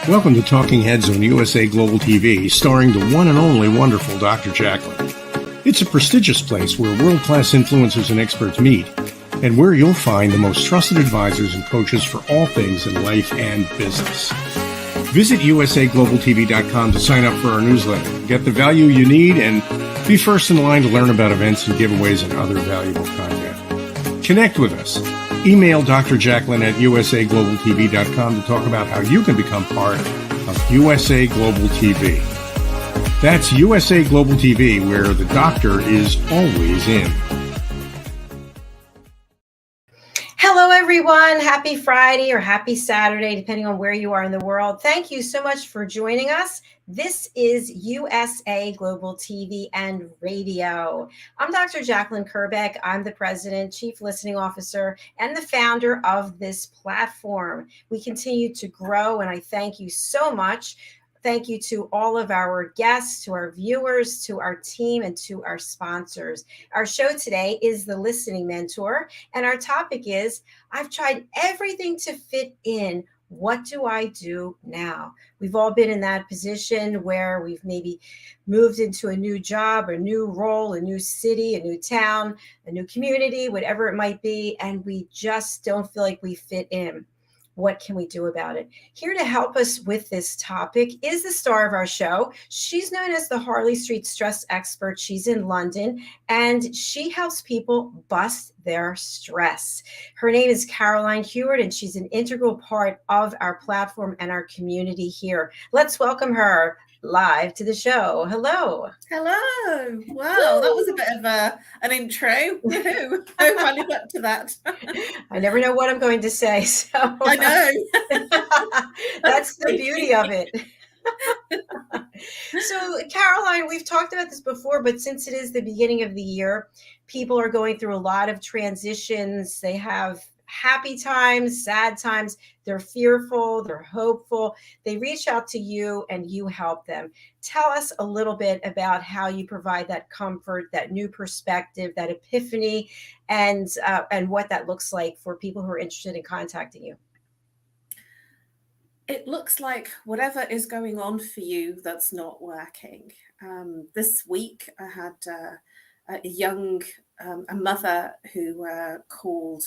Welcome to Talking Heads on USA Global TV, starring the one and only wonderful Dr. Jacalyn. It's a prestigious place where world-class influencers and experts meet, and where you'll find the most trusted advisors and coaches for all things in life and business. Visit usaglobaltv.com to sign up for our newsletter, get the value you need, and be first in line to learn about events and giveaways and other valuable content. Connect with us. Email Dr. Jacalyn at usaglobaltv.com to talk about how you can become part of USA Global TV. That's USA Global TV, where the doctor is always in. Hello, everyone. Happy Friday or happy Saturday, depending on where you are in the world. Thank you so much for joining us. This is USA Global TV and Radio. I'm Dr. Jacalyn Kerbeck. I'm the president, chief listening officer, and the founder of this platform. We continue to grow, and I thank you so much. Thank you to all of our guests, to our viewers, to our team, and to our sponsors. Our show today is The Listening Mentor, and our topic is, I've tried everything to fit in. What do I do now? We've all been in that position where we've maybe moved into a new job, a new role, a new city, a new town, a new community, whatever it might be, and we just don't feel like we fit in. What can we do about it? Here to help us with this topic is the star of our show. She's known as the Harley Street stress expert. She's in London, and she helps people bust their stress. Her name is Jacalyn, and she's an integral part of our platform and our community here. Let's welcome her live to the show. Hello. Hello. Wow, that was a bit of an intro. Woohoo. I finally got to that. I never know what I'm going to say. So I know. That's the beauty of it. So, Jacalyn, we've talked about this before, but since it is the beginning of the year, people are going through a lot of transitions. They have happy times, sad times. They're fearful, they're hopeful. They reach out to you and you help them. Tell us a little bit about how you provide that comfort, that new perspective, that epiphany, and what that looks like for people who are interested in contacting you. It looks like whatever is going on for you that's not working. This week I had a mother who called,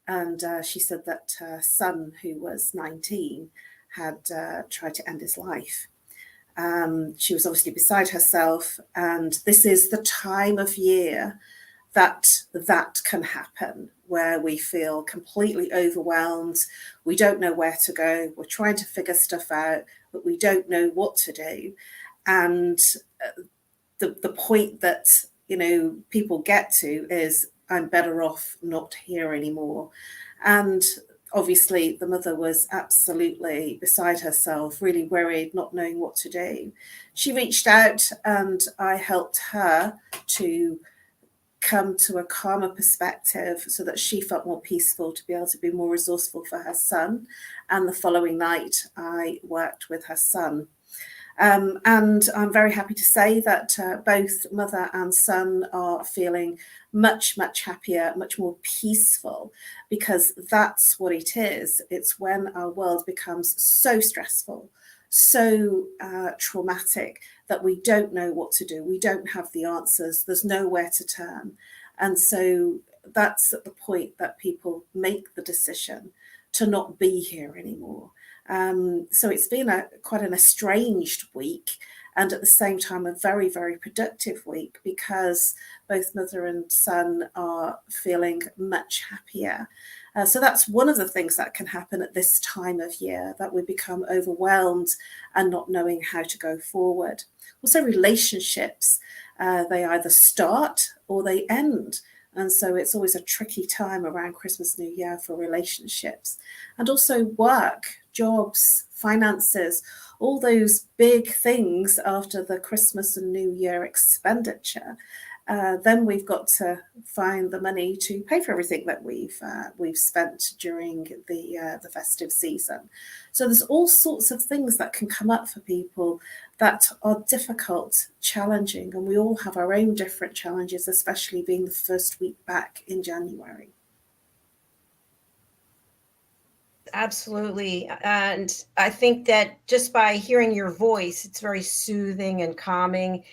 and she said that her son, who was 19, had tried to end his life. She was obviously beside herself, and this is the time of year that can happen, where we feel completely overwhelmed. We don't know where to go. We're trying to figure stuff out, but we don't know what to do. And the point that, people get to is, I'm better off not here anymore. And obviously the mother was absolutely beside herself, really worried, not knowing what to do. She reached out and I helped her to come to a calmer perspective so that she felt more peaceful, to be able to be more resourceful for her son. And the following night I worked with her son. And I'm very happy to say that both mother and son are feeling much, much happier, much more peaceful, because that's what it is. It's when our world becomes so stressful, so traumatic, that we don't know what to do. We don't have the answers. There's nowhere to turn. And so that's at the point that people make the decision to not be here anymore. So it's been quite an estranged week, and at the same time a very, very productive week, because both mother and son are feeling much happier. So that's one of the things that can happen at this time of year, that we become overwhelmed and not knowing how to go forward. Also, relationships, they either start or they end. And so it's always a tricky time around Christmas, New Year for relationships. And also work, jobs, finances, all those big things after the Christmas and New Year expenditure. Then we've got to find the money to pay for everything that we've spent during the festive season. So there's all sorts of things that can come up for people that are difficult, challenging, and we all have our own different challenges, especially being the first week back in January. Absolutely. And I think that just by hearing your voice, it's very soothing and calming.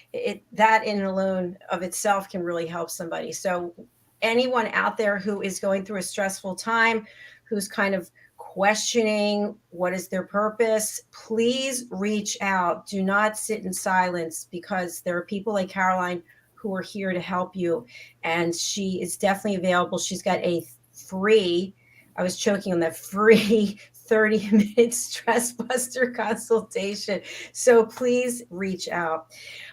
That in alone of itself can really help somebody. So anyone out there who is going through a stressful time, who's kind of questioning what is their purpose, please reach out. Do not sit in silence, because there are people like Caroline who are here to help you. And she is definitely available. She's got a free, I was choking on that, free 30-minute stress buster consultation. So please reach out.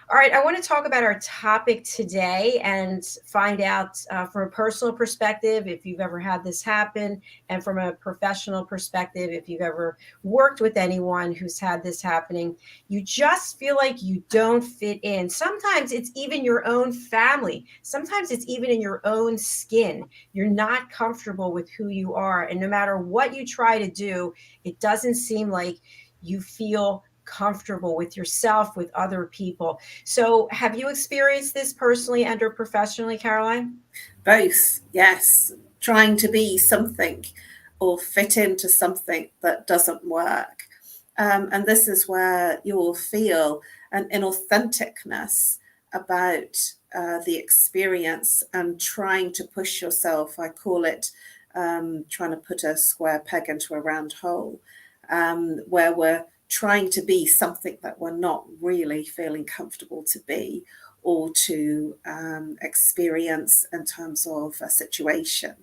All right, I want to talk about our topic today and find out from a personal perspective if you've ever had this happen, and from a professional perspective if you've ever worked with anyone who's had this happening. You just feel like you don't fit in. Sometimes it's even your own family. Sometimes it's even in your own skin. You're not comfortable with who you are. And no matter what you try to do, it doesn't seem like you feel comfortable with yourself, with other people. So have you experienced this personally and or professionally, Caroline? Both, yes. Trying to be something or fit into something that doesn't work. And this is where you'll feel an inauthenticness about the experience and trying to push yourself. I call it trying to put a square peg into a round hole, where we're trying to be something that we're not really feeling comfortable to be or to experience in terms of a situation.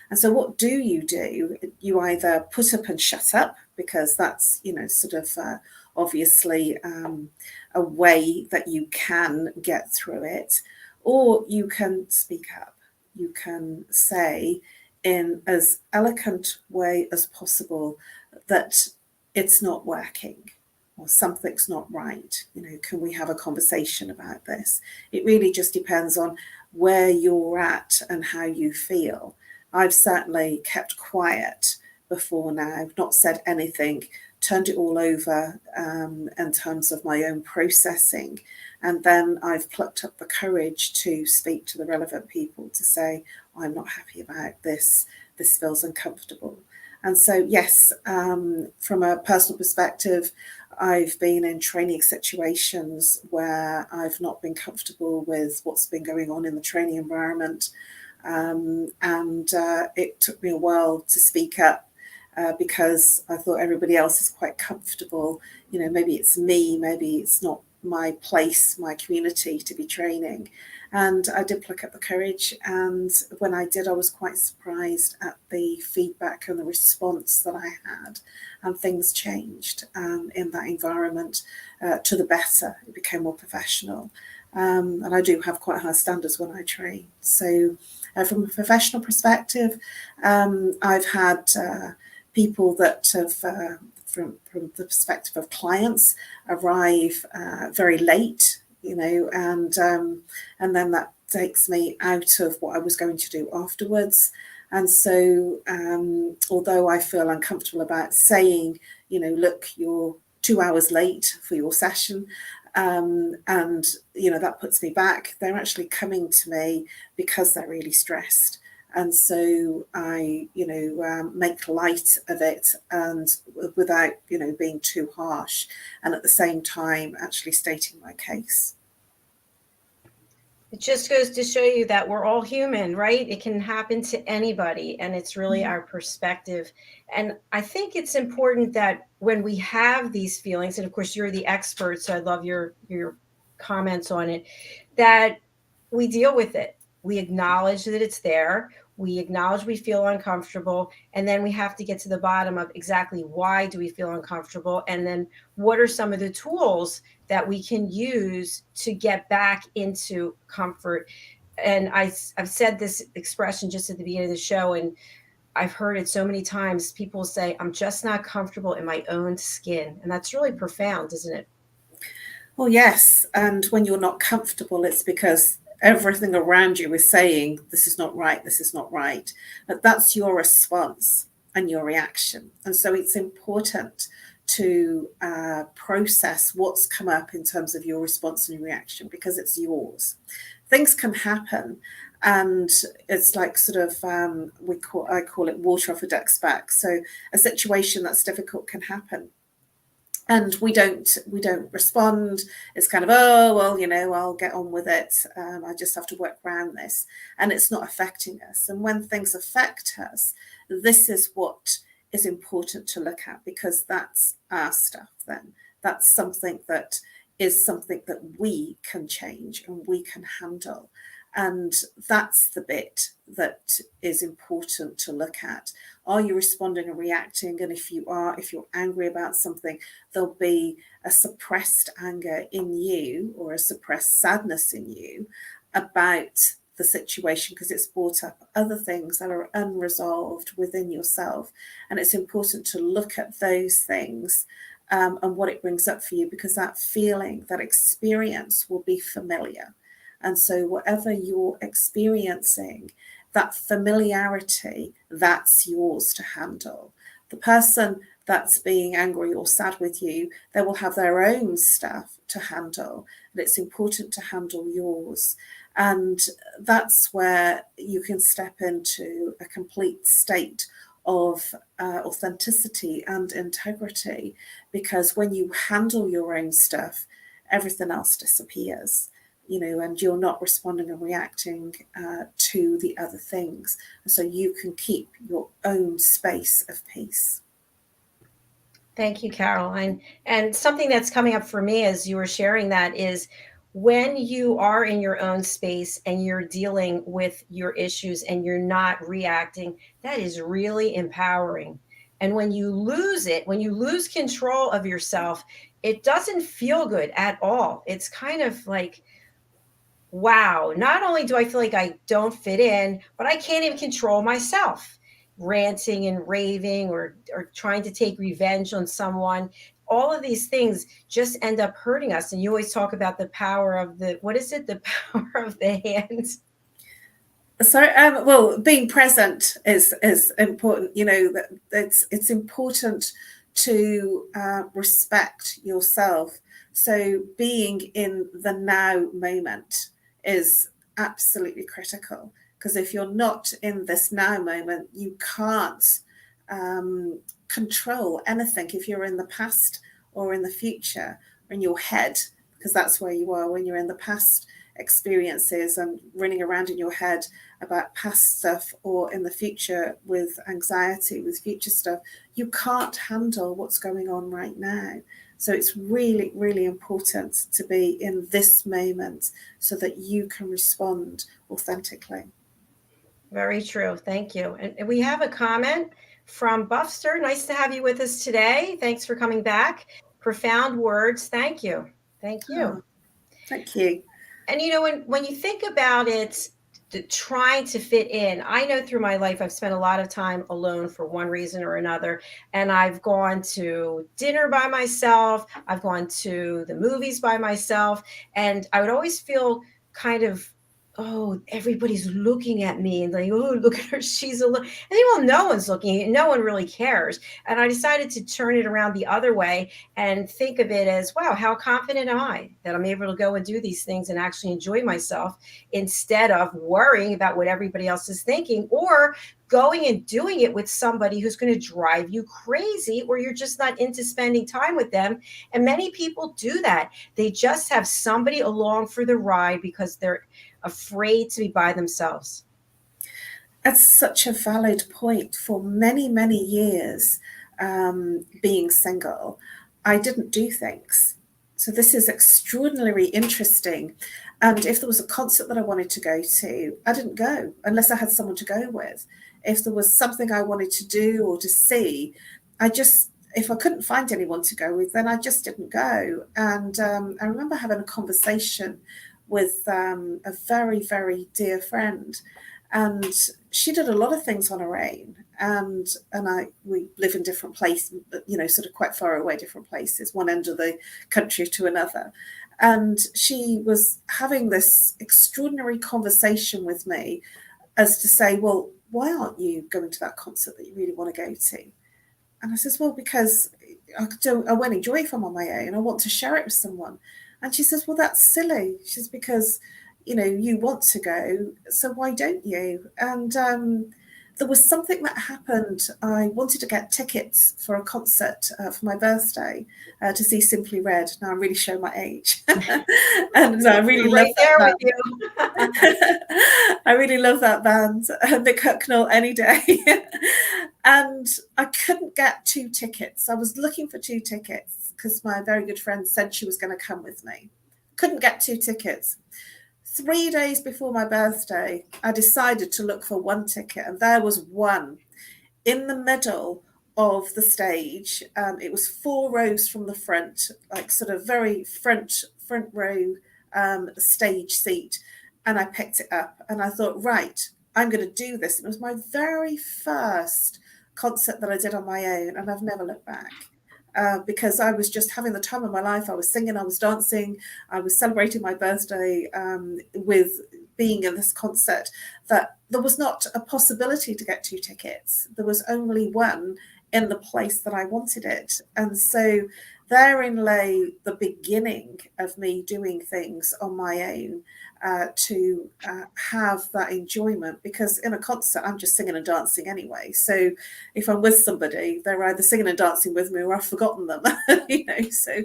And so what do? You either put up and shut up, because that's, sort of obviously a way that you can get through it, or you can speak up. You can say in as eloquent way as possible that it's not working or something's not right. Can we have a conversation about this? It really just depends on where you're at and how you feel. I've certainly kept quiet before now. I've not said anything, turned it all over in terms of my own processing. And then I've plucked up the courage to speak to the relevant people to say, I'm not happy about this. This feels uncomfortable. And so, yes, from a personal perspective, I've been in training situations where I've not been comfortable with what's been going on in the training environment. And it took me a while to speak up because I thought everybody else is quite comfortable. Maybe it's me, maybe it's not my place, my community to be training. And I did pluck up the courage. And when I did, I was quite surprised at the feedback and the response that I had. And things changed in that environment to the better. It became more professional. And I do have quite high standards when I train. So from a professional perspective, I've had people that have, from the perspective of clients, arrive very late, and then that takes me out of what I was going to do afterwards. And so although I feel uncomfortable about saying, look, you're 2 hours late for your session, and that puts me back, they're actually coming to me because they're really stressed. And so I, make light of it, and without, being too harsh, and at the same time actually stating my case. It just goes to show you that we're all human, right? It can happen to anybody, and it's really our perspective. And I think it's important that when we have these feelings, and of course you're the expert, so I love your comments on it, that we deal with it. We acknowledge that it's there. We acknowledge we feel uncomfortable, and then we have to get to the bottom of exactly why do we feel uncomfortable, and then what are some of the tools that we can use to get back into comfort. And I've said this expression just at the beginning of the show, and I've heard it so many times. People say, I'm just not comfortable in my own skin. And that's really profound, isn't it? Well, yes. And when you're not comfortable, it's because everything around you is saying, this is not right, this is not right. But that's your response and your reaction. And so it's important to process what's come up in terms of your response and your reaction, because it's yours. Things can happen And it's like sort of I call it water off a duck's back. So a situation that's difficult can happen, and we don't respond. It's kind of, oh well, I'll get on with it. I just have to work around this, and it's not affecting us. And when things affect us, this is what is important to look at, because that's our stuff. Then that's something that we can change and we can handle. And that's the bit that is important to look at. Are you responding and reacting? And if you're angry about something, there'll be a suppressed anger in you, or a suppressed sadness in you about the situation, because it's brought up other things that are unresolved within yourself. And it's important to look at those things and what it brings up for you, because that feeling, that experience will be familiar. And so whatever you're experiencing, that familiarity, that's yours to handle. The person that's being angry or sad with you, they will have their own stuff to handle, and it's important to handle yours. And that's where you can step into a complete state of authenticity and integrity, because when you handle your own stuff, everything else disappears. And you're not responding and reacting to the other things. So you can keep your own space of peace. Thank you, Caroline. And something that's coming up for me as you were sharing that is, when you are in your own space and you're dealing with your issues and you're not reacting, that is really empowering. And when you lose it, when you lose control of yourself, it doesn't feel good at all. It's kind of like, wow, not only do I feel like I don't fit in, but I can't even control myself, ranting and raving or trying to take revenge on someone. All of these things just end up hurting us. And you always talk about the power of the power of the hands. So, well, being present is important. That it's important to respect yourself. So being in the now moment is absolutely critical, because if you're not in this now moment, you can't control anything. If you're in the past or in the future or in your head, because that's where you are when you're in the past experiences and running around in your head about past stuff, or in the future with anxiety with future stuff, you can't handle what's going on right now. So it's really, really important to be in this moment so that you can respond authentically. Very true. Thank you. And we have a comment from Buffster. Nice to have you with us today. Thanks for coming back. Profound words. Thank you. Thank you. Oh, thank you. And when you think about it, trying to fit in, I know through my life I've spent a lot of time alone for one reason or another, and I've gone to dinner by myself, I've gone to the movies by myself, and I would always feel kind of, oh, everybody's looking at me, and like, oh, look at her, she's alone. And well, no one's looking, no one really cares. And I decided to turn it around the other way and think of it as, wow, how confident am I that I'm able to go and do these things and actually enjoy myself, instead of worrying about what everybody else is thinking, or going and doing it with somebody who's going to drive you crazy, or you're just not into spending time with them. And many people do that. They just have somebody along for the ride because they're afraid to be by themselves. That's such a valid point. For many, many years, being single, I didn't do things. So this is extraordinarily interesting. And if there was a concert that I wanted to go to, I didn't go unless I had someone to go with. If there was something I wanted to do or to see, if I couldn't find anyone to go with, then I just didn't go. And I remember having a conversation with a very, very dear friend, and she did a lot of things on her own, and we live in different places, sort of quite far away, different places, one end of the country to another. And she was having this extraordinary conversation with me as to say, well, why aren't you going to that concert that you really want to go to? And I says, well, because I won't enjoy it if I'm on my own. I want to share it with someone. And she says, well, that's silly. She says, because, you know, you want to go, so why don't you? And there was something that happened. I wanted to get tickets for a concert for my birthday to see Simply Red. Now I'm really showing my age. And I really love that band. With you. I really love that band, Nick Hucknall, any day. And I couldn't get 2 tickets. I was looking for 2 tickets because my very good friend said she was going to come with me. Couldn't get 2 tickets. 3 days before my birthday, I decided to look for 1 ticket, and there was one in the middle of the stage. It was 4 rows from the front, like sort of very front row stage seat. And I picked it up and I thought, right, I'm going to do this. It was my very first concert that I did on my own, and I've never looked back. Because I was just having the time of my life. I was singing, I was dancing, I was celebrating my birthday with being in this concert, that there was not a possibility to get 2 tickets. There was only one in the place that I wanted it. And so therein lay the beginning of me doing things on my own to have that enjoyment, because in a concert I'm just singing and dancing anyway. So if I'm with somebody, they're either singing and dancing with me or I've forgotten them. You know, so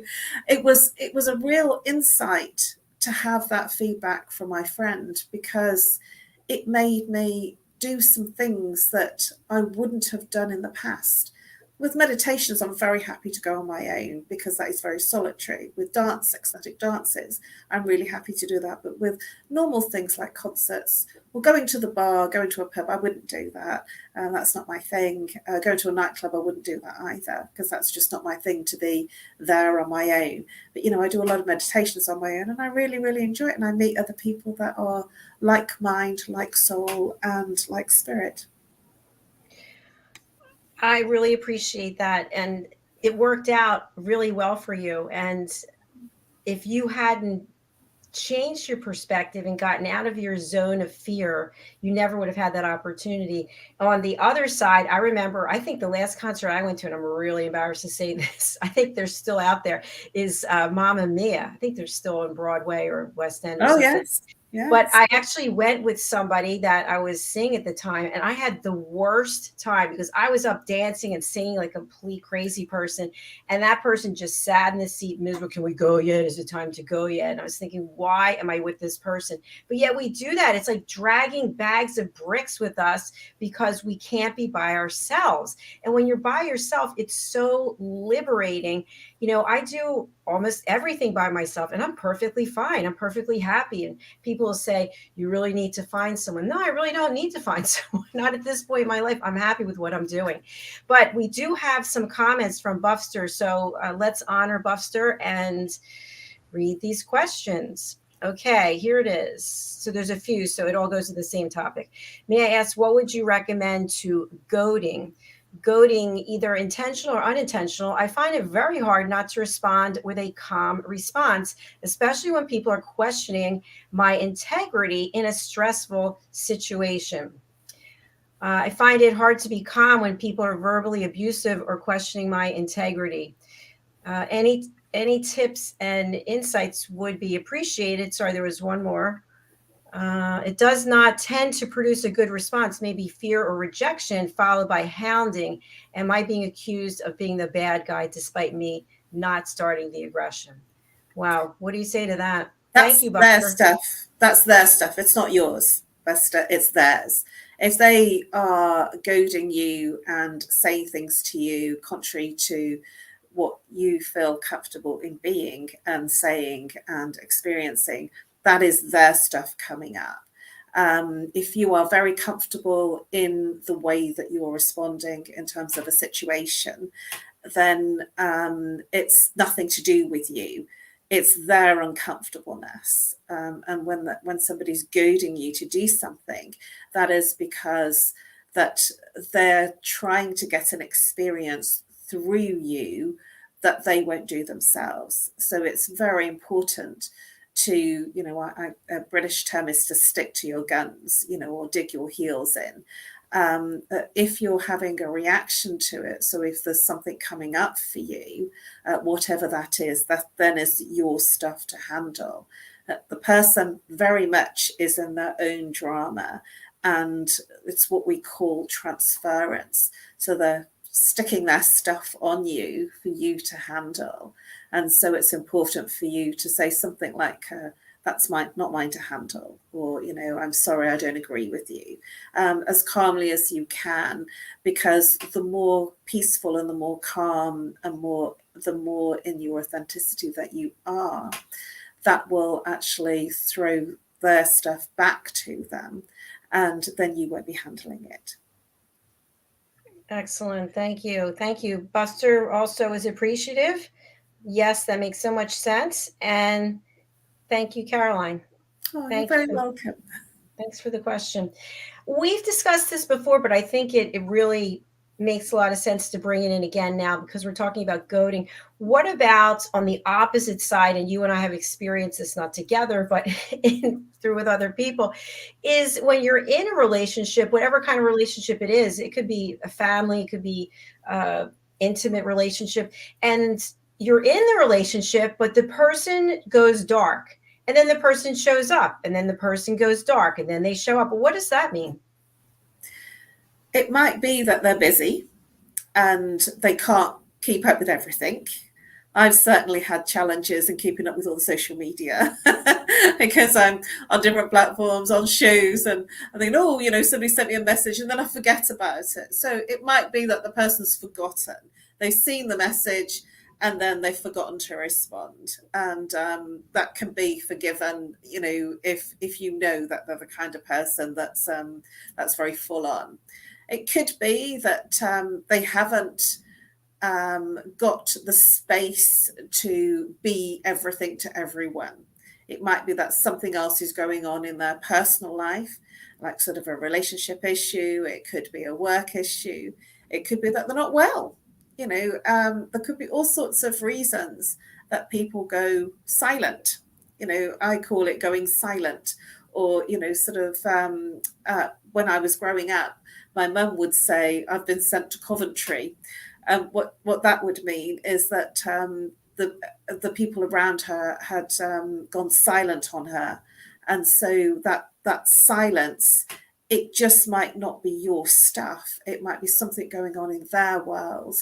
it was a real insight to have that feedback from my friend, because it made me do some things that I wouldn't have done in the past. With meditations, I'm very happy to go on my own because that is very solitary. With dance, ecstatic dances, I'm really happy to do that. But with normal things like concerts, or going to the bar, going to a pub, I wouldn't do that. That's not my thing. Going to a nightclub, I wouldn't do that either, because that's just not my thing to be there on my own. But, you know, I do a lot of meditations on my own, and I really, really enjoy it. And I meet other people that are like mind, like soul, and like spirit. I really appreciate that. And it worked out really well for you. And if you hadn't changed your perspective and gotten out of your zone of fear, you never would have had that opportunity. On the other side, I remember, I think the last concert I went to, and I'm really embarrassed to say this, I think they're still out there, is Mamma Mia. I think they're still on Broadway or West End or something. Yes. Yes. But I actually went with somebody that I was seeing at the time, and I had the worst time because I was up dancing and singing like a complete crazy person. And that person just sat in the seat miserable. Can we go yet? Is it time to go yet? And I was thinking, why am I with this person? But yet we do that. It's like dragging bags of bricks with us because we can't be by ourselves. And when you're by yourself, it's so liberating. You know, I do almost everything by myself and I'm perfectly fine. I'm perfectly happy. And people will say, you really need to find someone. No, I really don't need to find someone. Not at this point in my life. I'm happy with what I'm doing. But we do have some comments from Buffster. So let's honor Buffster and read these questions. Okay, here it is. So there's a few, so it all goes to the same topic. May I ask, what would you recommend to goading? Goading, either intentional or unintentional, I find it very hard not to respond with a calm response, especially when people are questioning my integrity in a stressful situation. I find it hard to be calm when people are verbally abusive or questioning my integrity. Any tips and insights would be appreciated. Sorry, there was one more. It does not tend to produce a good response, maybe fear or rejection, followed by hounding. Am I being accused of being the bad guy despite me not starting the aggression? Wow. What do you say to that? Thank you, Buster. Their stuff. That's their stuff. It's not yours, Buster. It's theirs. If they are goading you and saying things to you contrary to what you feel comfortable in being and saying and experiencing, that is their stuff coming up. If you are very comfortable in the way that you're responding in terms of a situation, then it's nothing to do with you. It's their uncomfortableness. And when somebody's goading you to do something, that is because that they're trying to get an experience through you that they won't do themselves. So it's very important to, you know, a British term is to stick to your guns, you know, or dig your heels in. If you're having a reaction to it, so if there's something coming up for you, whatever that is, that then is your stuff to handle. The person very much is in their own drama, and it's what we call transference. So they're sticking their stuff on you for you to handle. And so it's important for you to say something like, that's not mine to handle, or, I'm sorry, I don't agree with you, as calmly as you can, because the more peaceful and the more calm and the more in your authenticity that you are, that will actually throw their stuff back to them, and then you won't be handling it. Excellent. Thank you. Thank you. Buster also is appreciative. Yes, that makes so much sense. And thank you, Caroline. Oh, you're very welcome. Thanks for the question. We've discussed this before, but I think it really makes a lot of sense to bring it in again now, because we're talking about goading. What about on the opposite side, and you and I have experienced this not together, but through with other people, is when you're in a relationship, whatever kind of relationship it is, it could be a family, it could be intimate relationship, and you're in the relationship, but the person goes dark. And then the person shows up, and then the person goes dark, and then they show up. What does that mean? It might be that they're busy and they can't keep up with everything. I've certainly had challenges in keeping up with all the social media because I'm on different platforms, on shows, and I think, somebody sent me a message, and then I forget about it. So it might be that the person's forgotten. They've seen the message, and then they've forgotten to respond. And that can be forgiven, if you know that they're the kind of person that's very full on. It could be that they haven't got the space to be everything to everyone. It might be that something else is going on in their personal life, like sort of a relationship issue. It could be a work issue. It could be that they're not well. There could be all sorts of reasons that people go silent. I call it going silent, or, when I was growing up, my mum would say, I've been sent to Coventry. What that would mean is that the people around her had gone silent on her. And so that silence, it just might not be your stuff. It might be something going on in their world.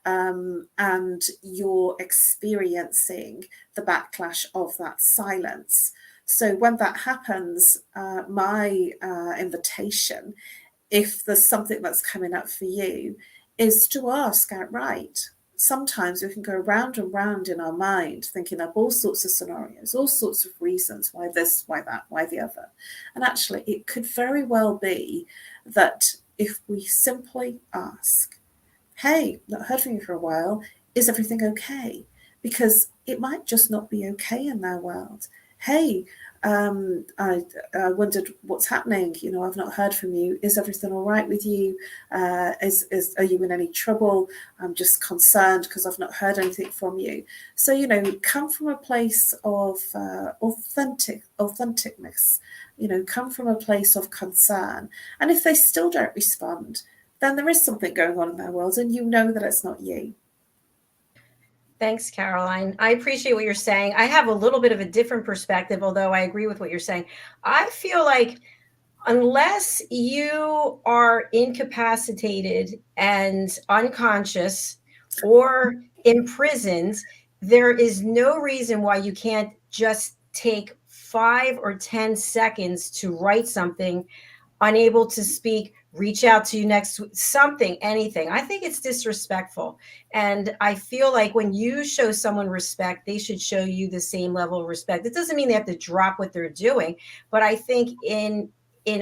And you're experiencing the backlash of that silence. So when that happens, my invitation, if there's something that's coming up for you, is to ask outright. Sometimes we can go round and round in our mind, thinking up all sorts of scenarios, all sorts of reasons why this, why that, why the other. And actually, it could very well be that if we simply ask, hey, not heard from you for a while, is everything okay? Because it might just not be okay in their world. Hey, I wondered what's happening. I've not heard from you. Is everything all right with you? Are you in any trouble? I'm just concerned because I've not heard anything from you. So, come from a place of authenticness, come from a place of concern. And if they still don't respond, then there is something going on in their world, and you know that it's not you. Thanks, Caroline. I appreciate what you're saying. I have a little bit of a different perspective, although I agree with what you're saying. I feel like unless you are incapacitated and unconscious or imprisoned, there is no reason why you can't just take 5 or 10 seconds to write something, unable to speak, reach out to you next, something, anything. I think it's disrespectful. And I feel like when you show someone respect, they should show you the same level of respect. It doesn't mean they have to drop what they're doing, but I think in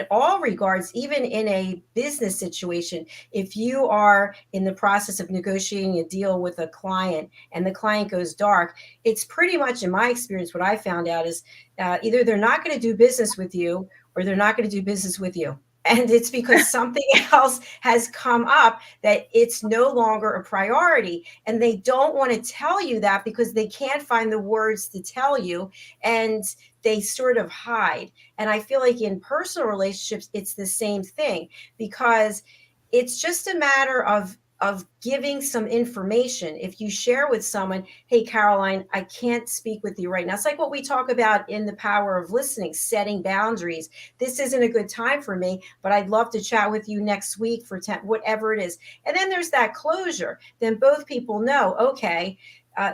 all regards, even in a business situation, if you are in the process of negotiating a deal with a client and the client goes dark, it's pretty much, in my experience, what I found out is either they're not going to do business with you or they're not going to do business with you. And it's because something else has come up that it's no longer a priority. And they don't want to tell you that because they can't find the words to tell you. And they sort of hide. And I feel like in personal relationships, it's the same thing, because it's just a matter of of giving some information. If you share with someone, hey, Caroline, I can't speak with you right now. It's like what we talk about in the power of listening, setting boundaries. This isn't a good time for me, but I'd love to chat with you next week for 10, whatever it is. And then there's that closure. Then both people know, okay,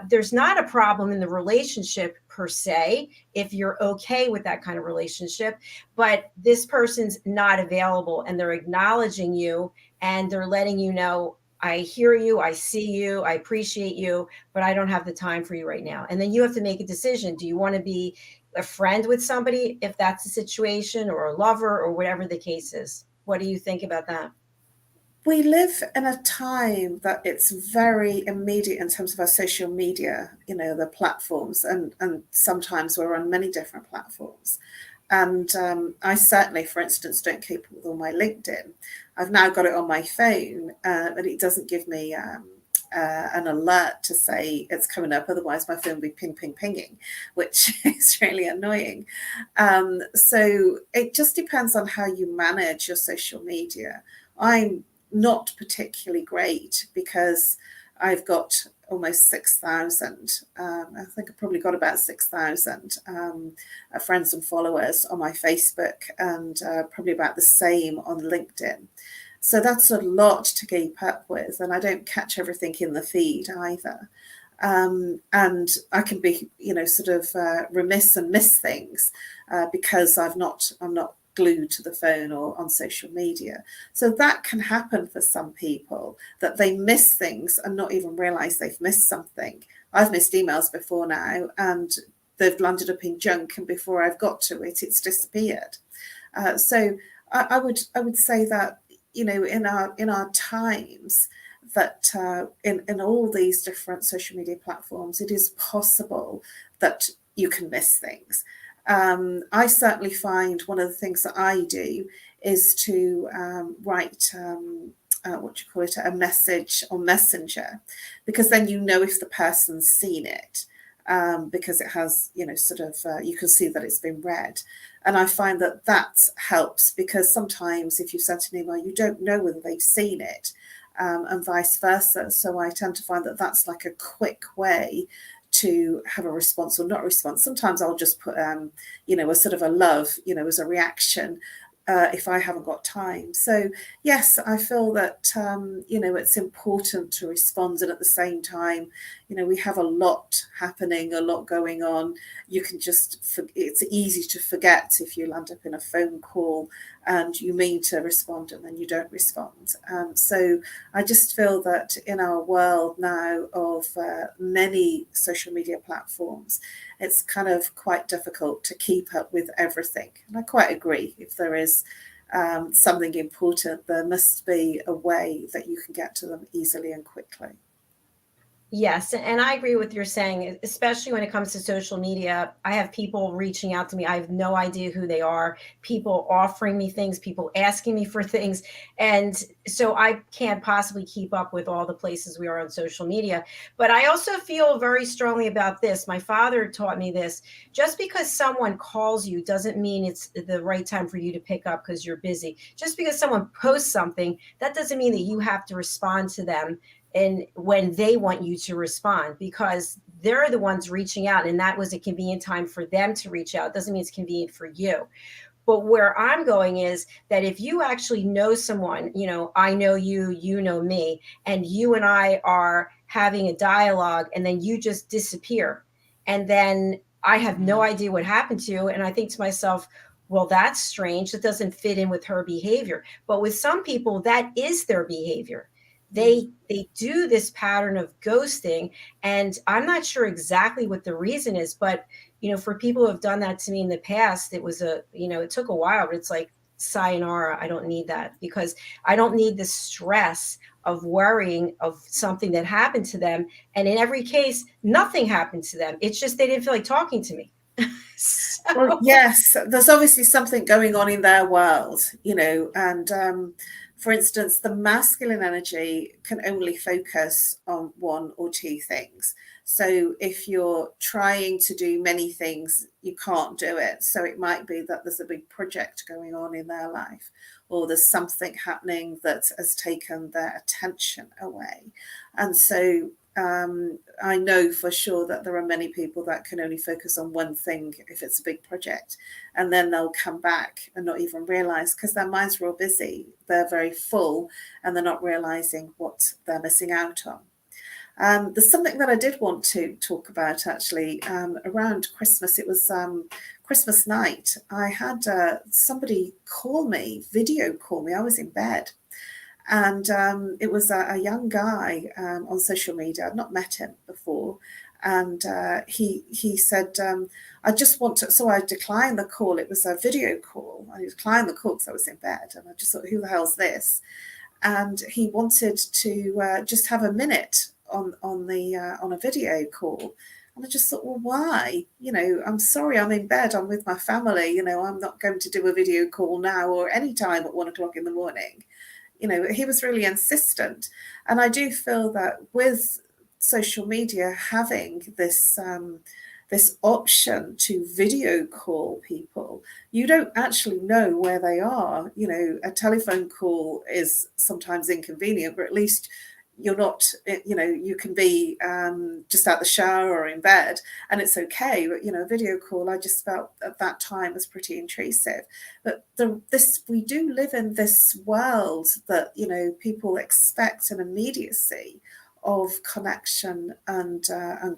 there's not a problem in the relationship per se, if you're okay with that kind of relationship, but this person's not available and they're acknowledging you and they're letting you know, I hear you, I see you, I appreciate you, but I don't have the time for you right now. And then you have to make a decision. Do you want to be a friend with somebody if that's the situation, or a lover, or whatever the case is? What do you think about that? We live in a time that it's very immediate in terms of our social media, the platforms, and sometimes we're on many different platforms. And I certainly, for instance, don't keep up with all my LinkedIn. I've now got it on my phone, and it doesn't give me an alert to say it's coming up. Otherwise, my phone will be pinging, which is really annoying. So it just depends on how you manage your social media. I'm not particularly great because I've got almost 6,000. I think I've probably got about 6,000 friends and followers on my Facebook, and probably about the same on LinkedIn. So that's a lot to keep up with, and I don't catch everything in the feed either. And I can be, sort of remiss and miss things because I'm not glued to the phone or on social media. So that can happen for some people, that they miss things and not even realize they've missed something. I've missed emails before now, and they've landed up in junk, and before I've got to it, it's disappeared. So I would say that, in our times, that in all these different social media platforms, it is possible that you can miss things. I certainly find one of the things that I do is to write a message on Messenger, because then if the person's seen it, because it has, you can see that it's been read. And I find that helps, because sometimes if you've sent an email, you don't know whether they've seen it, and vice versa. So I tend to find that that's like a quick way to have a response or not response. Sometimes I'll just put, a sort of a love, as a reaction, if I haven't got time. So yes, I feel that, it's important to respond. And at the same time, we have a lot happening, a lot going on. You can it's easy to forget if you land up in a phone call and you mean to respond and then you don't respond. So I just feel that in our world now of many social media platforms, it's kind of quite difficult to keep up with everything. And I quite agree. If there is something important, there must be a way that you can get to them easily and quickly. Yes, and I agree with what you're saying, especially when it comes to social media. I have people reaching out to me. I have no idea who they are, people offering me things, people asking me for things. And so I can't possibly keep up with all the places we are on social media. But I also feel very strongly about this. My father taught me this. Just because someone calls you doesn't mean it's the right time for you to pick up because you're busy. Just because someone posts something, that doesn't mean that you have to respond to them and when they want you to respond, because they're the ones reaching out, and that was a convenient time for them to reach out. It doesn't mean it's convenient for you. But where I'm going is that if you actually know someone, I know you, you know me, and you and I are having a dialogue, and then you just disappear, and then I have no idea what happened to you, and I think to myself, well, that's strange. That doesn't fit in with her behavior. But with some people, that is their behavior. They do this pattern of ghosting, and I'm not sure exactly what the reason is, but for people who have done that to me in the past, it was it took a while, but it's like, sayonara, I don't need that, because I don't need the stress of worrying of something that happened to them. And in every case, nothing happened to them. It's just they didn't feel like talking to me. Well, yes, there's obviously something going on in their world, and for instance, the masculine energy can only focus on one or two things. So if you're trying to do many things, you can't do it. So it might be that there's a big project going on in their life, or there's something happening that has taken their attention away. And so I know for sure that there are many people that can only focus on one thing if it's a big project, and then they'll come back and not even realize, because their minds are all busy, they're very full, and they're not realizing what they're missing out on. There's something that I did want to talk about actually around Christmas. It was Christmas night. I had somebody call me, video call me. I was in bed. And it was a young guy on social media. I'd not met him before. And he said, I just want to, so I declined the call. It was a video call. I declined the call because I was in bed. And I just thought, who the hell's this? And he wanted to just have a minute on a video call. And I just thought, well, why? You know, I'm sorry, I'm in bed. I'm with my family. You know, I'm not going to do a video call now or any time at 1 o'clock in the morning. You know, he was really insistent. And I do feel that with social media having this this option to video call people, you don't actually know where they are. You know, a telephone call is sometimes inconvenient, but at least you're not, you know, you can be just out the shower or in bed and it's okay. But, you know, a video call, I just felt at that time was pretty intrusive. But we do live in this world that, you know, people expect an immediacy of connection and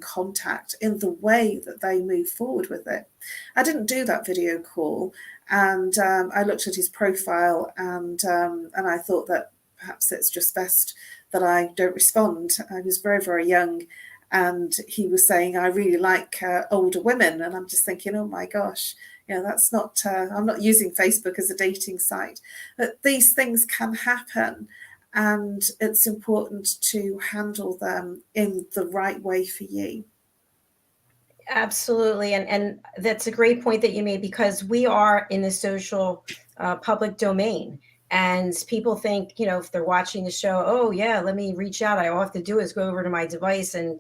contact in the way that they move forward with it. I didn't do that video call, and I looked at his profile and I thought that perhaps it's just best that I don't respond. I was very, very young, and he was saying, I really like older women. And I'm just thinking, oh my gosh, you know, that's not, I'm not using Facebook as a dating site. But these things can happen, and it's important to handle them in the right way for you. Absolutely. And that's a great point that you made, because we are in the social public domain. And people think, you know, if they're watching the show, oh yeah, let me reach out. All I have to do is go over to my device and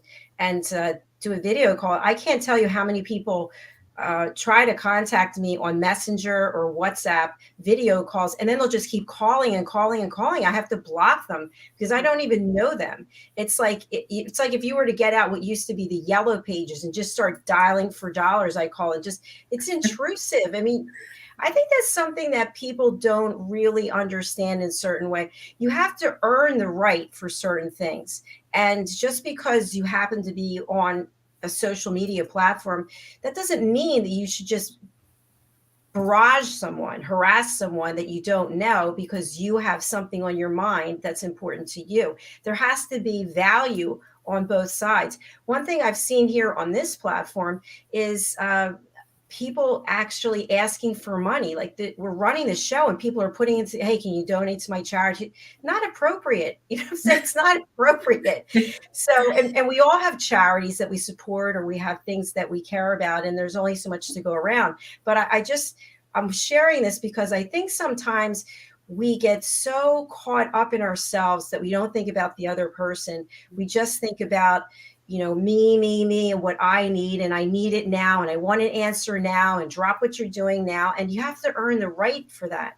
do a video call. I can't tell you how many people try to contact me on Messenger or WhatsApp video calls, and then they'll just keep calling and calling and calling. I have to block them because I don't even know them. It's like if you were to get out what used to be the yellow pages and just start dialing for dollars, I call it. Just, it's intrusive. I mean, I think that's something that people don't really understand in a certain way. You have to earn the right for certain things. And just because you happen to be on a social media platform, that doesn't mean that you should just barrage someone, harass someone that you don't know because you have something on your mind that's important to you. There has to be value on both sides. One thing I've seen here on this platform is people actually asking for money. Like we're running the show and people are putting in, hey, can you donate to my charity? Not appropriate. You know what I'm saying? It's not appropriate. So, and we all have charities that we support, or we have things that we care about, and there's only so much to go around. But I'm sharing this because I think sometimes we get so caught up in ourselves that we don't think about the other person. We just think about, you know, me, and what I need, and I need it now, and I want an answer now, and drop what you're doing now. And you have to earn the right for that.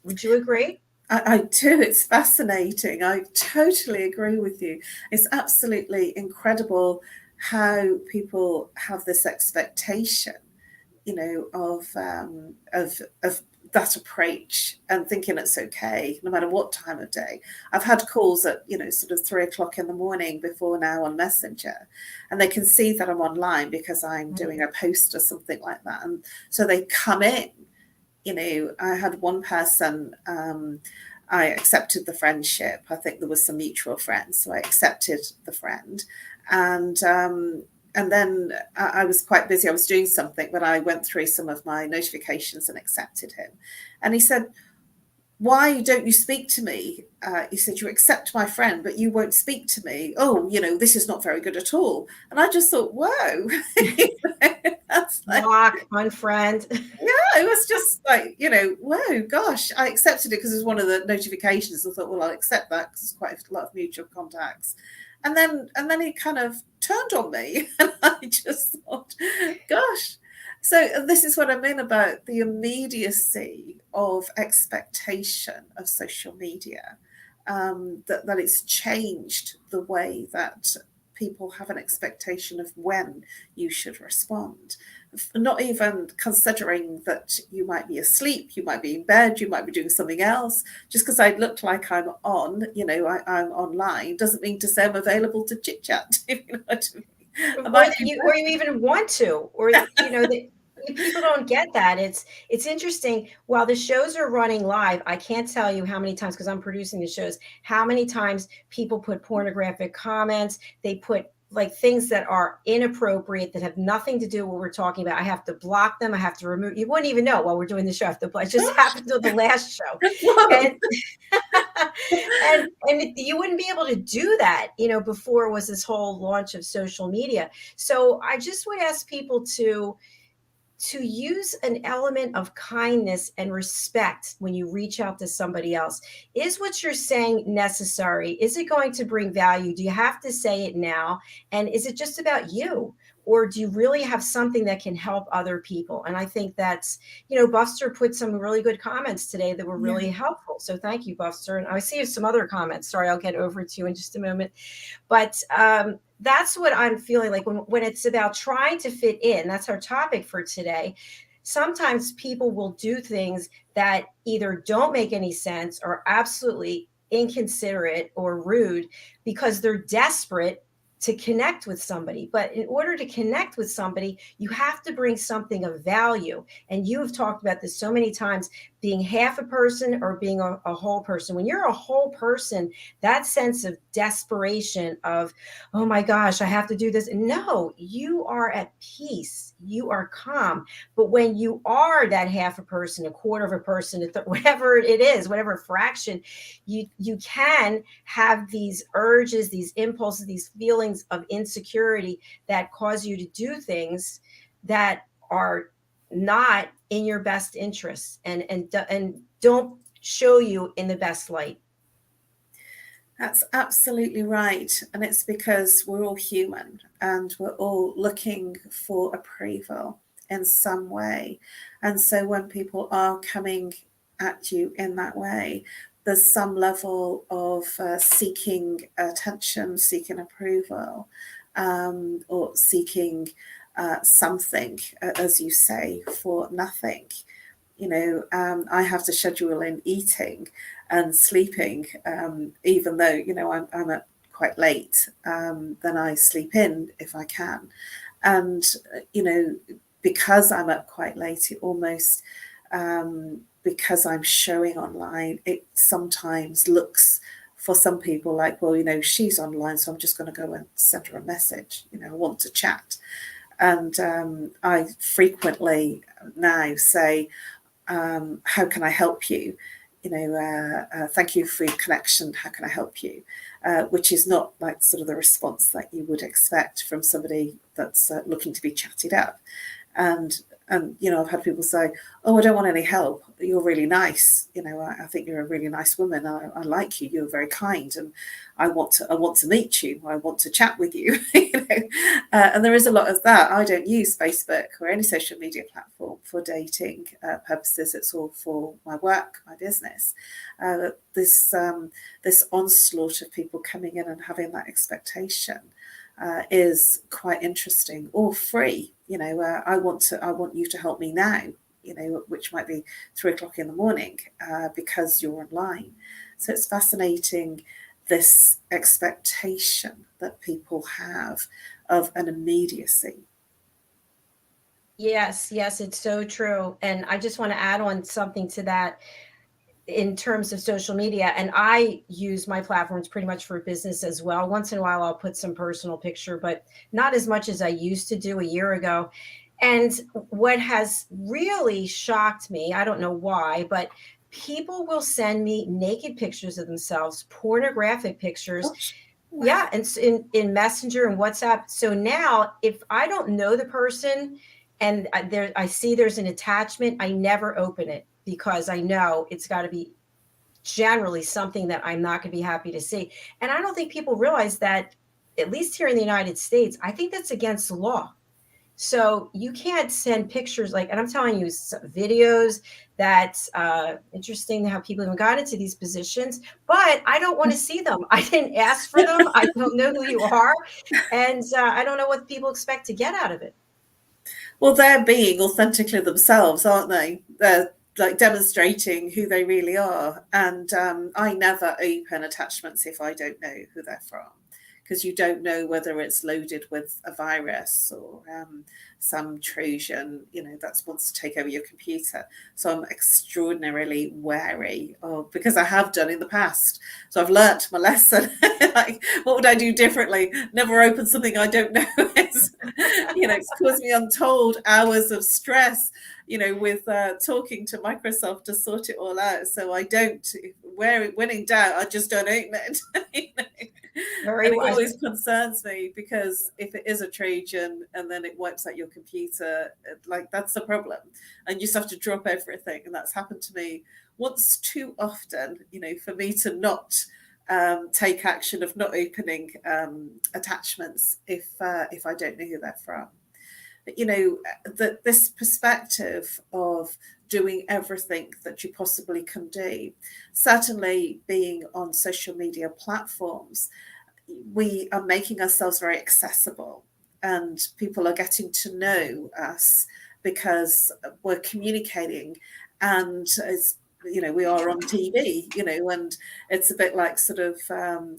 Would you agree? I do. It's fascinating. I totally agree with you. It's absolutely incredible how people have this expectation, you know, of that approach and thinking it's okay no matter what time of day. I've had calls at, you know, sort of 3 o'clock in the morning before now on Messenger, and they can see that I'm online because I'm doing a post or something like that. And so they come in. You know, I had one person, I accepted the friendship. I think there was some mutual friends, so I accepted the friend. And then I was quite busy. I was doing something, but I went through some of my notifications and accepted him. And he said, why don't you speak to me? He said, you accept my friend, but you won't speak to me. Oh, you know, this is not very good at all. And I just thought, whoa. That's like, block, unfriend. Yeah, it was just like, you know, whoa, gosh. I accepted it because it was one of the notifications. I thought, well, I'll accept that because there's quite a lot of mutual contacts. And then he kind of turned on me, and I just thought, gosh. So this is what I mean about the immediacy of expectation of social media, that it's changed the way that people have an expectation of when you should respond. Not even considering that you might be asleep, you might be in bed, you might be doing something else. Just because I look like I'm on, I'm online, doesn't mean to say I'm available to chit chat. You know what I mean? Or that you even want to, or that people don't get that. It's interesting. While the shows are running live, I can't tell you how many times, because I'm producing the shows, how many times people put pornographic comments, they put like things that are inappropriate, that have nothing to do with what we're talking about. I have to block them. I have to remove. You wouldn't even know while we're doing the show. I have to, it just happened to the last show. And, and you wouldn't be able to do that, before was this whole launch of social media. So I just would ask people to use an element of kindness and respect when you reach out to somebody else. Is what you're saying necessary? Is it going to bring value? Do you have to say it now? And is it just about you? Or do you really have something that can help other people? And I think that's, Buster put some really good comments today that were really helpful. So thank you, Buster. And I see some other comments. Sorry, I'll get over to you in just a moment. But that's what I'm feeling like when it's about trying to fit in. That's our topic for today. Sometimes people will do things that either don't make any sense or absolutely inconsiderate or rude because they're desperate to connect with somebody. But in order to connect with somebody, you have to bring something of value. And you have talked about this so many times, being half a person or being a whole person. When you're a whole person, that sense of desperation of, oh my gosh, I have to do this. No, you are at peace. You are calm. But when you are that half a person, a quarter of a person, whatever it is, whatever fraction, you can have these urges, these impulses, these feelings of insecurity that cause you to do things that are not in your best interests and don't show you in the best light. That's absolutely right. And it's because we're all human and we're all looking for approval in some way. And so when people are coming at you in that way, there's some level of seeking attention, seeking approval, or seeking something, as you say, for nothing. I have to schedule in eating and sleeping, even though, I'm up quite late, then I sleep in if I can. And, because I'm up quite late, it almost, because I'm showing online, it sometimes looks for some people like, well, she's online, so I'm just going to go and send her a message. I want to chat. And I frequently now say, how can I help you? Thank you for your connection. How can I help you? Which is not like sort of the response that you would expect from somebody that's looking to be chatted up. And I've had people say, oh, I don't want any help. You're really nice. I think you're a really nice woman. I like you. You're very kind. And I want to meet you. I want to chat with you. And there is a lot of that. I don't use Facebook or any social media platform for dating purposes. It's all for my work, my business. This onslaught of people coming in and having that expectation is quite interesting, or free. I want you to help me now, which might be 3:00 in the morning because you're online. So it's fascinating, this expectation that people have of an immediacy. Yes, it's so true. And I just want to add on something to that in terms of social media. And I use my platforms pretty much for business as well. Once in a while, I'll put some personal picture, but not as much as I used to do a year ago. And what has really shocked me, I don't know why, but people will send me naked pictures of themselves, pornographic pictures. Wow. Yeah. And in Messenger and WhatsApp. So now if I don't know the person and I see there's an attachment, I never open it, because I know it's got to be generally something that I'm not going to be happy to see. And I don't think people realize that, at least here in the United States, I think that's against the law. So you can't send pictures like, and I'm telling you, videos that's interesting how people even got into these positions, but I don't want to see them. I didn't ask for them. I don't know who you are. And I don't know what people expect to get out of it. Well, they're being authentically themselves, aren't they? They're like demonstrating who they really are. And I never open attachments if I don't know who they're from, because you don't know whether it's loaded with a virus or some Trojan, that wants to take over your computer. So I'm extraordinarily wary of, because I have done in the past. So I've learnt my lesson. Like, what would I do differently? Never open something I don't know. It's caused me untold hours of stress, with talking to Microsoft to sort it all out. So I don't, when in doubt, I just don't open it. Very and it wise. always concerns me, because if it is a Trojan and then it wipes out your computer, like, that's the problem. And you just have to drop everything. And that's happened to me once too often, for me to not take action of not opening attachments if I don't know who they're from. But this perspective of doing everything that you possibly can do, certainly being on social media platforms, we are making ourselves very accessible, and people are getting to know us because we're communicating, and it's, we are on TV, and it's a bit like sort of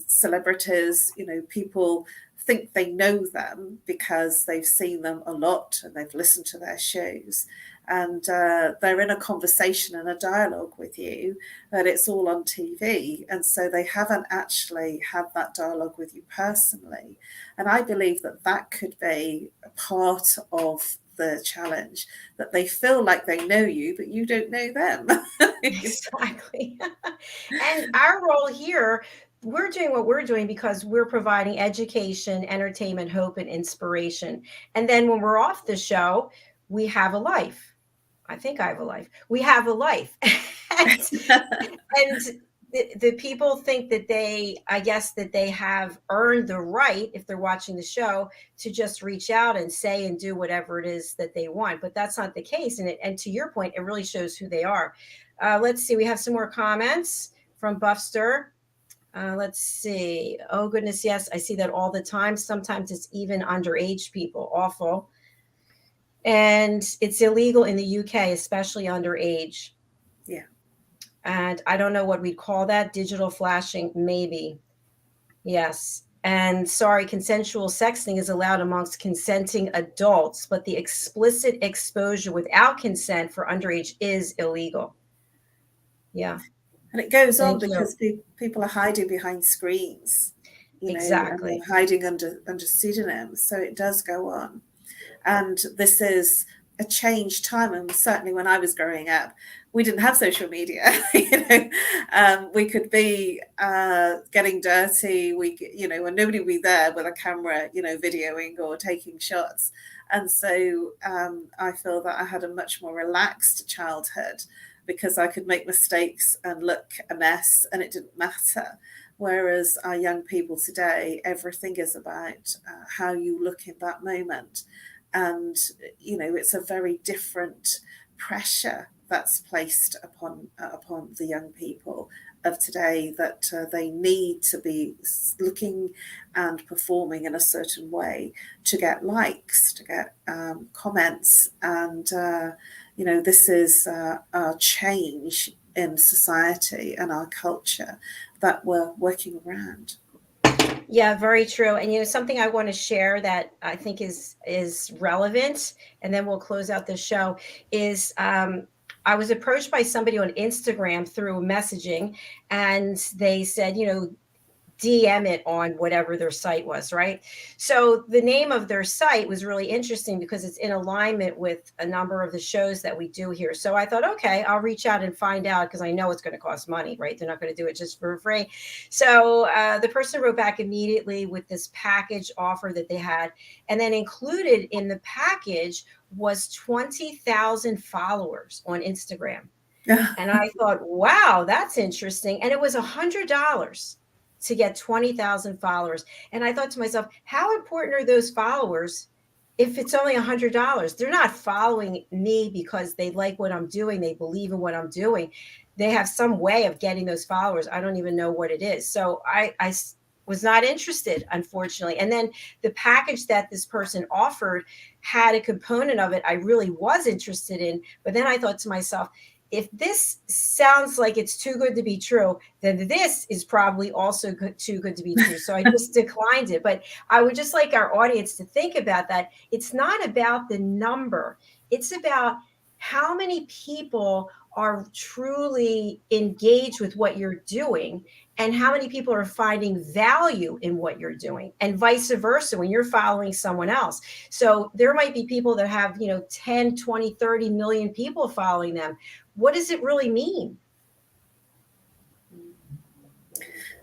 celebrities, people think they know them because they've seen them a lot and they've listened to their shows, and they're in a conversation and a dialogue with you, but it's all on TV, and so they haven't actually had that dialogue with you personally. And I believe that could be a part of the challenge, that they feel like they know you, but you don't know them. Exactly. And our role here, we're doing what we're doing because we're providing education, entertainment, hope, and inspiration. And then when we're off the show, we have a life. I think I have a life. We have a life. and the people think that I guess that they have earned the right, if they're watching the show, to just reach out and say and do whatever it is that they want. But that's not the case. And to your point, it really shows who they are. Let's see. We have some more comments from Buffster. Let's see. Oh, goodness. Yes, I see that all the time. Sometimes it's even underage people. Awful. And it's illegal in the UK, especially underage. Yeah. And I don't know what we'd call that. Digital flashing, maybe. Yes. And sorry, consensual sexting is allowed amongst consenting adults, but the explicit exposure without consent for underage is illegal. Yeah. And it goes on because people are hiding behind screens, exactly, and hiding under pseudonyms. So it does go on. And this is a changed time. And certainly when I was growing up, we didn't have social media. We could be getting dirty. And nobody would be there with a camera, videoing or taking shots. And so I feel that I had a much more relaxed childhood, because I could make mistakes and look a mess and it didn't matter. Whereas our young people today, everything is about how you look in that moment. And, it's a very different pressure that's placed upon the young people of today, that they need to be looking and performing in a certain way to get likes, to get comments. And, this is a change in society and our culture that we're working around. Yeah, very true. And something I want to share that I think is relevant, and then we'll close out the show, is I was approached by somebody on Instagram through messaging, and they said, DM it on whatever their site was, right? So the name of their site was really interesting because it's in alignment with a number of the shows that we do here. So I thought, okay, I'll reach out and find out, because I know it's going to cost money, right? They're not going to do it just for free. So the person wrote back immediately with this package offer that they had. And then included in the package was 20,000 followers on Instagram. And I thought, wow, that's interesting. And it was $100 to get 20,000 followers. And I thought to myself, how important are those followers if it's only $100, they're not following me because they like what I'm doing. They believe in what I'm doing. They have some way of getting those followers. I don't even know what it is. So I was not interested, unfortunately. And then the package that this person offered had a component of it I really was interested in. But then I thought to myself, if this sounds like it's too good to be true, then this is probably also too good to be true. So I just declined it. But I would just like our audience to think about that. It's not about the number. It's about how many people are truly engaged with what you're doing and how many people are finding value in what you're doing, and vice versa when you're following someone else. So there might be people that have, 10, 20, 30 million people following them. What does it really mean?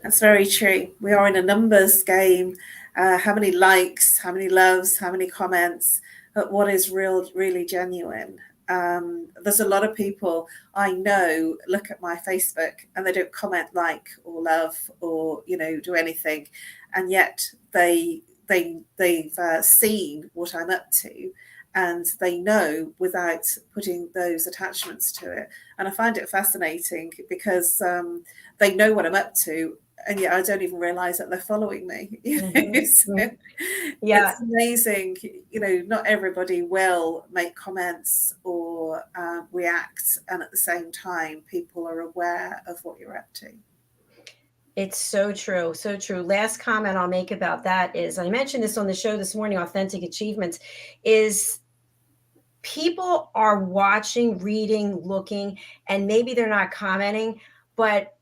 That's very true. We are in a numbers game. How many likes, how many loves, how many comments, but what is really genuine? There's a lot of people I know look at my Facebook and they don't comment, like, or love, or do anything, and yet they've seen what I'm up to, and they know without putting those attachments to it. And I find it fascinating because they know what I'm up to, and yet I don't even realize that they're following me. So Yeah, it's amazing. Not everybody will make comments or react, and at the same time people are aware of what you're up to. it's so true. So true. Last comment I'll make about that is, I mentioned this on the show this morning, Authentic Achievements, is people are watching, reading, looking, and maybe they're not commenting, but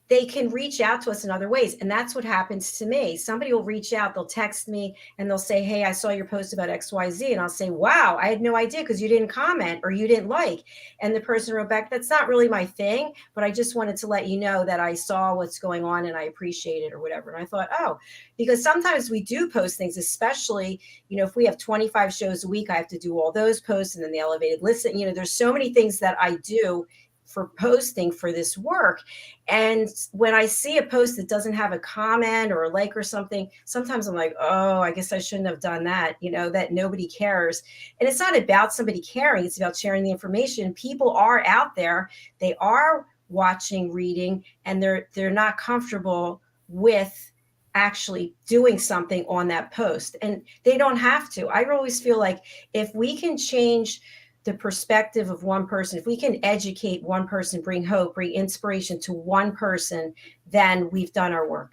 they can reach out to us in other ways. And that's what happens to me. Somebody will reach out, they'll text me and they'll say, hey, I saw your post about XYZ. And I'll say, wow, I had no idea because you didn't comment or you didn't like. And the person wrote back, that's not really my thing, but I just wanted to let you know that I saw what's going on and I appreciate it or whatever. And I thought, oh, because sometimes we do post things, especially, if we have 25 shows a week, I have to do all those posts and then the elevated listen. There's so many things that I do for posting for this work. And when I see a post that doesn't have a comment or a like or something, sometimes I'm like, oh, I guess I shouldn't have done that, that nobody cares. And it's not about somebody caring. It's about sharing the information. People are out there. They are watching, reading, and they're not comfortable with actually doing something on that post. And they don't have to. I always feel like if we can change the perspective of one person, if we can educate one person, bring hope, bring inspiration to one person, then we've done our work.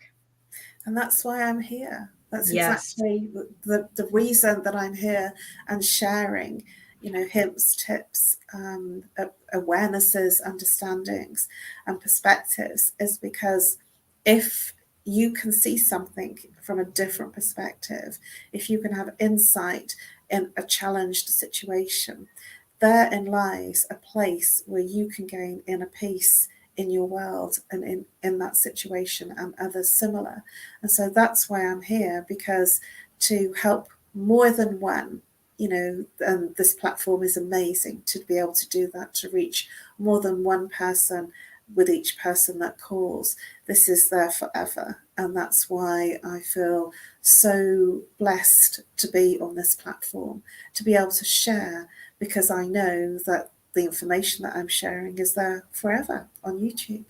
And that's why I'm here. That's Yes. exactly the reason that I'm here and sharing, hints, tips, awarenesses, understandings, and perspectives, is because if you can see something from a different perspective, if you can have insight in a challenged situation, therein lies a place where you can gain inner peace in your world and in that situation and others similar. And so that's why I'm here, because to help more than one, and this platform is amazing to be able to do that, to reach more than one person with each person that calls. This is there forever. And that's why I feel so blessed to be on this platform, to be able to share, because I know that the information that I'm sharing is there forever on YouTube.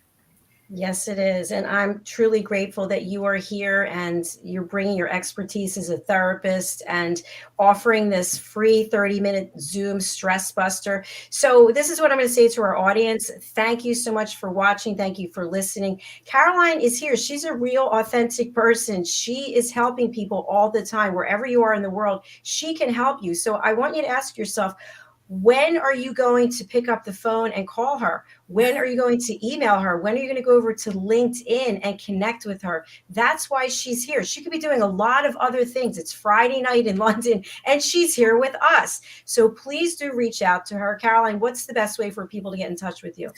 Yes, it is. And I'm truly grateful that you are here and you're bringing your expertise as a therapist and offering this free 30-minute Zoom stress buster. So this is what I'm going to say to our audience. Thank you so much for watching. Thank you for listening. Caroline is here. She's a real, authentic person. She is helping people all the time. Wherever you are in the world, she can help you. So I want you to ask yourself, when are you going to pick up the phone and call her? When are you going to email her? When are you going to go over to LinkedIn and connect with her? That's why she's here. She could be doing a lot of other things. It's Friday night in London and she's here with us. So please do reach out to her. Caroline, what's the best way for people to get in touch with you?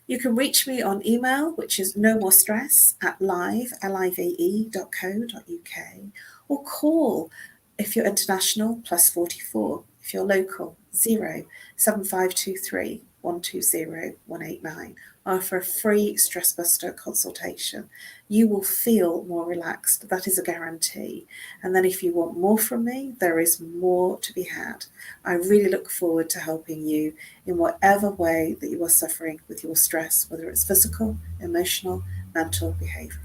You can reach me on email, which is NoMoreStress@live.co.uk, or call, if you're international, +44. If you're local, 07523 120-189. I offer a free stress buster consultation. You will feel more relaxed. That is a guarantee. And then if you want more from me, there is more to be had. I really look forward to helping you in whatever way that you are suffering with your stress, whether it's physical, emotional, mental, behavioral.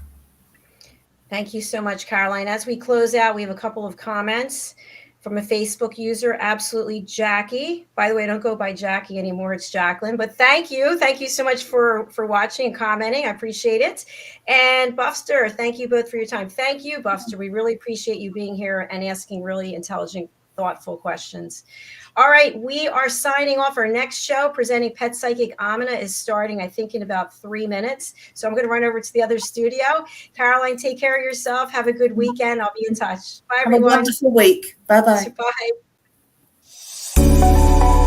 Thank you so much, Caroline. As we close out, we have a couple of comments from a Facebook user, absolutely Jackie. By the way, I don't go by Jackie anymore, it's Jacalyn, but thank you. Thank you so much for watching and commenting. I appreciate it. And Buffster, thank you both for your time. Thank you, Buffster. We really appreciate you being here and asking really intelligent, thoughtful questions. All right, we are signing off. Our next show, presenting Pet Psychic Amina, is starting, I think, in about 3 minutes. So I'm going to run over to the other studio. Caroline, take care of yourself. Have a good weekend. I'll be in touch. Bye, everyone. Have a wonderful week. Bye-bye. Bye.